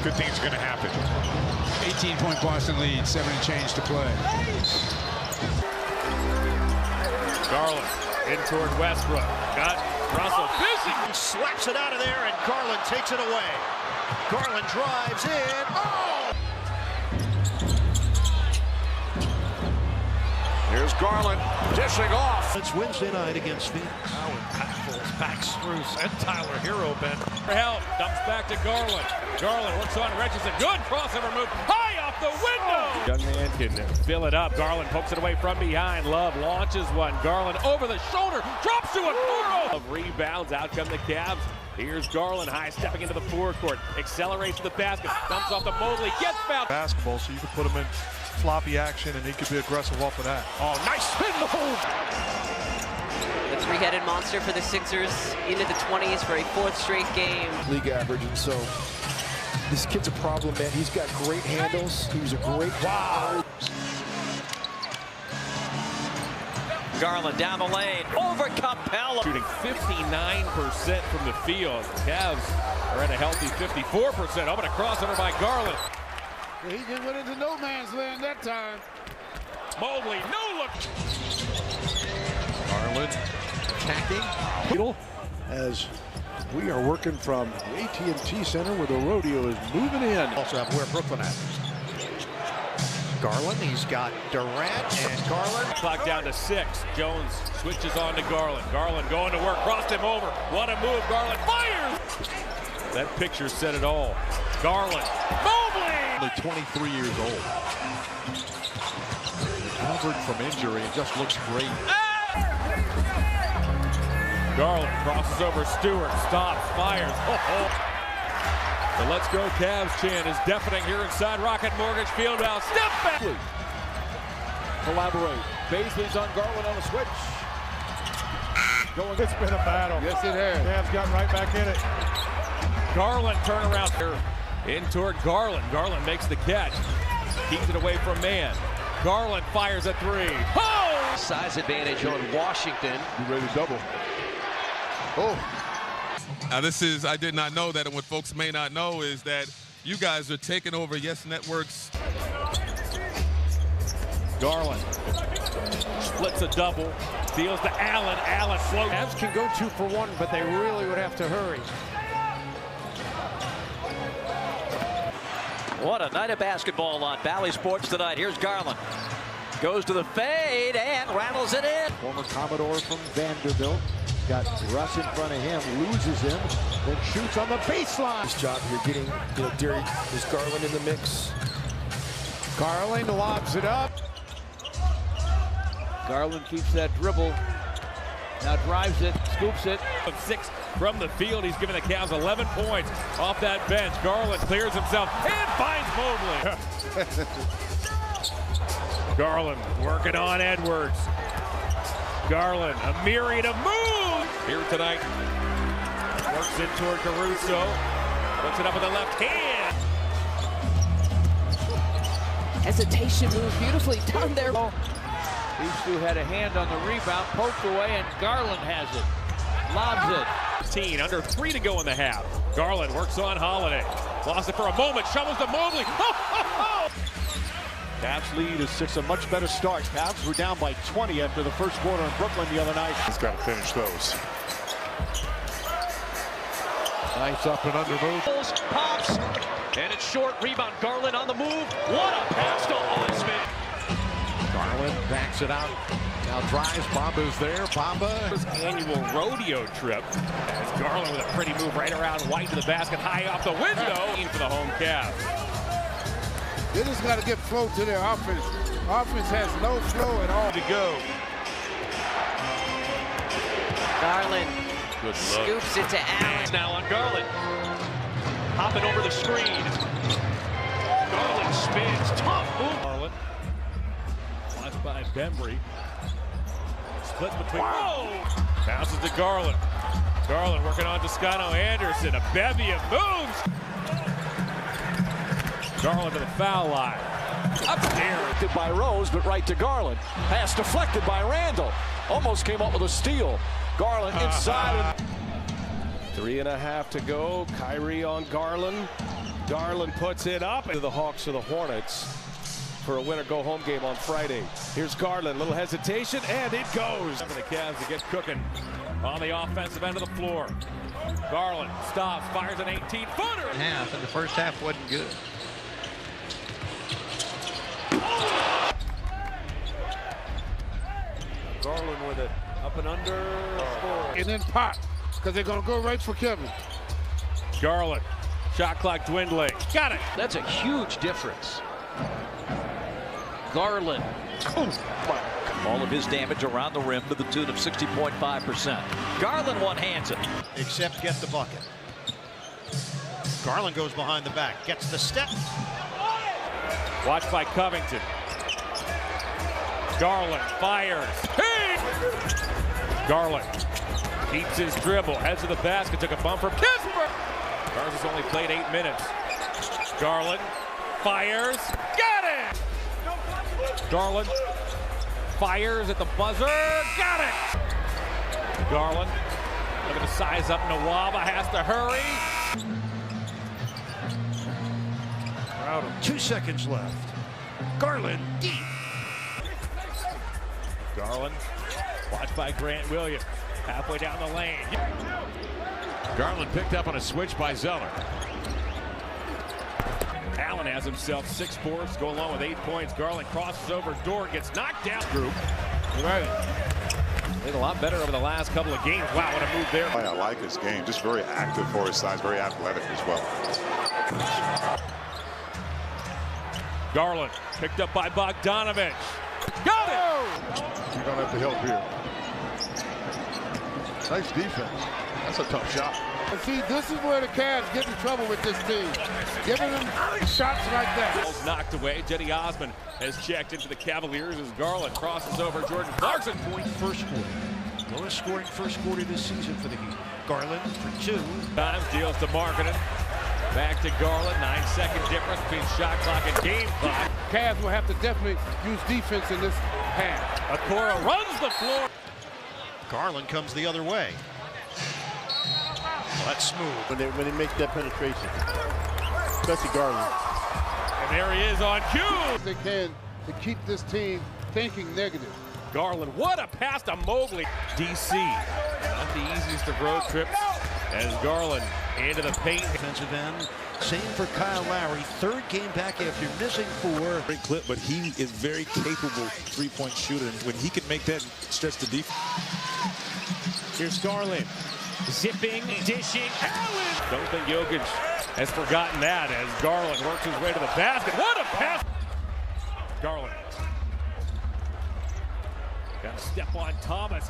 good things are going to happen. 18-point Boston lead, 7 and change to play. Garland in toward Westbrook. Got Russell busy. Slaps it out of there, and Garland takes it away. Garland drives in. Oh! Here's Garland dishing off. It's Wednesday night against Phoenix. Now impactful back Spruce and Tyler Hero Ben. For help, dumps back to Garland. Garland works on Richardson. Good crossover move. High off the window. Young man can fill it up. Garland pokes it away from behind. Love launches one. Garland over the shoulder. Drops to a 4-0. Of rebounds. Out come the Cavs. Here's Garland high stepping into the forecourt. Accelerates to the basket. Dumps off to Mobley. Gets fouled. Basketball, so you can put him in floppy action and he could be aggressive off of that. Oh, nice spin move. The three-headed monster for the Sixers into the 20s for a fourth straight game. League average, and so this kid's a problem, man. He's got great handles. He was a great wow. Garland down the lane, over Capella. Shooting 59% from the field. Cavs are at a healthy 54%. Open a crossover by Garland. He just went into no man's land that time. Mobley, no look. Garland attacking. as we are working from the AT&T Center where the rodeo is moving in. Also have where Brooklyn at. Garland, he's got Durant and Garland. Clock down to 6. Jones switches on to Garland. Garland going to work, crossed him over. What a move, Garland fires! That picture said it all. Garland, Mobley! Only 23 years old. Recovered from injury and just looks great. Garland crosses over Stewart, stops, fires. The Let's Go Cavs chant is deafening here inside Rocket Mortgage Fieldhouse. Step back! Collaborate. Baisley's on Garland on a switch. It's been a battle. Yes, it has. Cavs got right back in it. Garland turnaround here in toward Garland. Garland makes the catch. Keeps it away from man. Garland fires a 3. Oh! Size advantage on Washington. You ready to double? Oh. Now I did not know that, and what folks may not know is that you guys are taking over Yes Network's. Garland splits a double, deals to Allen. Allen floats. Cavs can go 2 for 1, but they really would have to hurry. What a night of basketball on Bally Sports tonight. Here's Garland. Goes to the fade and rattles it in. Former Commodore from Vanderbilt. Got Russ in front of him, loses him, then shoots on the baseline. Nice job here getting, Darius, is Garland in the mix. Garland lobs it up. Garland keeps that dribble. Now drives it, scoops it. 6 from the field. He's given the Cavs 11 points off that bench. Garland clears himself and finds Mobley. Garland working on Edwards. Garland, a myriad of moves here tonight. Works it toward Caruso. Puts it up with the left hand. Hesitation move beautifully done there. These two had a hand on the rebound, poked away, and Garland has it. Lobs it. Under 3 to go in the half. Garland works on Holiday. Lost it for a moment, shovels to Mobley. Cavs lead is 6, a much better start. Cavs were down by 20 after the first quarter in Brooklyn the other night. He's got to finish those. Nice up and under move. Pops, and it's short. Rebound. Garland on the move. What a pass to Osman. Garland backs it out. Now drives. Bamba's there. Bamba. His annual rodeo trip. As Garland with a pretty move right around White to the basket, high off the window. For the home Cavs. They just got to get flow to their offense. Offense has no flow at all. To go. Garland Good look. scoops it to Allen. Now on Garland. Hopping over the screen. Garland spins. Tough move. Garland. Watched by Bembry. Split between. Whoa! Bounces to Garland. Garland working on Toscano Anderson. A bevy of moves. Garland to the foul line. Upstairs. By Rose, but right to Garland. Pass deflected by Randall. Almost came up with a steal. Garland inside. 3.5 to go. Kyrie on Garland. Garland puts it up into the Hawks or the Hornets for a winner-go-home game on Friday. Here's Garland, little hesitation, and it goes. For the Cavs to get cooking on the offensive end of the floor. Garland stops, fires an 18-footer. Half, and the first half wasn't good. Garland with it, up and under. And then pop, because they're going to go right for Kevin. Garland, shot clock dwindling. Got it. That's a huge difference. Garland. All of his damage around the rim to the tune of 60.5%. Garland one-hands it. Except get the bucket. Garland goes behind the back, gets the step. Watched by Covington. Garland fires. Hey! Garland keeps his dribble, heads to the basket, took a bump from Kisper. Garland has only played 8 minutes. Garland fires. Got it! Garland fires at the buzzer. Got it! Garland looking to size up. Nawaba has to hurry. 2 seconds left. Garland deep. Garland watched by Grant Williams. Halfway down the lane. Garland picked up on a switch by Zeller. Allen has himself 6 boards, go along with 8 points. Garland crosses over Dort, gets knocked down. Group. Right. Played a lot better over the last couple of games. Wow, what a move there. I like his game. Just very active for his size, very athletic as well. Garland picked up by Bogdanovich. Got it! You're going to have to help here. Nice defense. That's a tough shot. And see, this is where the Cavs get in trouble with this team. Giving them shots like that. Ball's knocked away. Jetty Osman has checked into the Cavaliers as Garland crosses over Jordan Clarkson. Point first quarter. Lowest scoring first quarter this season for the Heat. Garland for 2. Times deals to Markkanen. Back to Garland. 9-second difference between shot clock and game clock. Cavs will have to definitely use defense in this half. Okoro runs the floor. Garland comes the other way. Well, that's smooth. When they make that penetration, especially Garland. And there he is on cue. They can to keep this team thinking negative. Garland, what a pass to Mobley. DC, not the easiest of road trips as Garland into the paint. Defensive end. Same for Kyle Lowry. 3rd game back after missing 4. Great clip, but he is very capable three-point shooter. When he can make that stretch the defense. Here's Garland. Zipping, dishing, Allen. Don't think Jokic has forgotten that as Garland works his way to the basket. What a pass! Garland. Got to step on Thomas.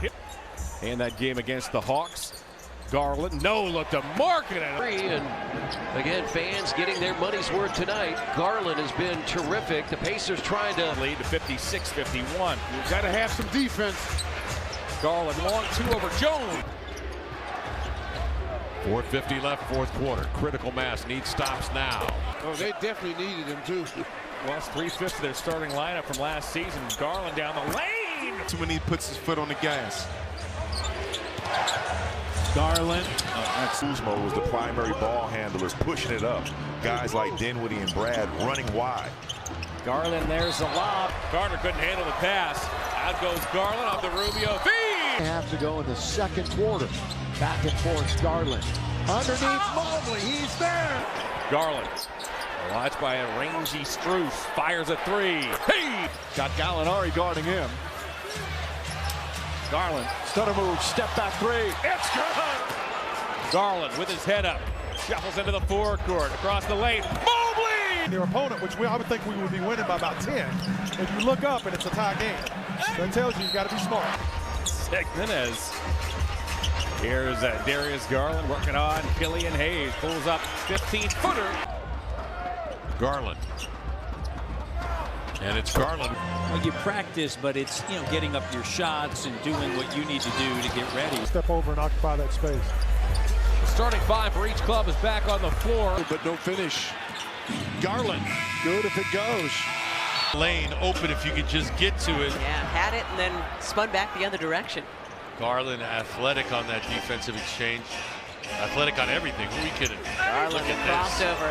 And that game against the Hawks. Garland, no look to Markkanen. And again, fans getting their money's worth tonight. Garland has been terrific. The Pacers trying to lead to 56-51. You got to have some defense. Garland long 2 over Jones. 4:50 left, 4th quarter. Critical mass needs stops now. Oh, they definitely needed him too. Lost 3/5 of their starting lineup from last season. Garland down the lane. Too when he puts his foot on the gas. Garland. Kuzma was the primary ball handlers, pushing it up. Guys like Dinwiddie and Brad running wide. Garland, there's the lob. Gardner couldn't handle the pass. Out goes Garland off the Rubio feed. Half to go in the 2nd quarter. Back and forth, Garland. Underneath Mobley, he's there. Garland, watched by a rangy Strus, fires a 3. Hey! Got Gallinari guarding him. Garland, Stutter move, step back 3. it's good! Garland with his head up, shuffles into the forecourt, across the lane. Mobley! Their opponent, which I would think we would be winning by about 10. If you look up and it's a tie game, that tells you got to be smart. Jimenez. Here's Darius Garland working on Killian Hayes. Pulls up 15-footer. Garland. And it's Garland. Well, you practice, but it's, you know, getting up your shots and doing what you need to do to get ready. Step over and occupy that space. The starting 5 for each club is back on the floor. But no finish. Garland. Good if it goes. Lane open if you could just get to it. Yeah, had it and then spun back the other direction. Garland athletic on that defensive exchange. Athletic on everything. Who are we kidding? Garland crossed over.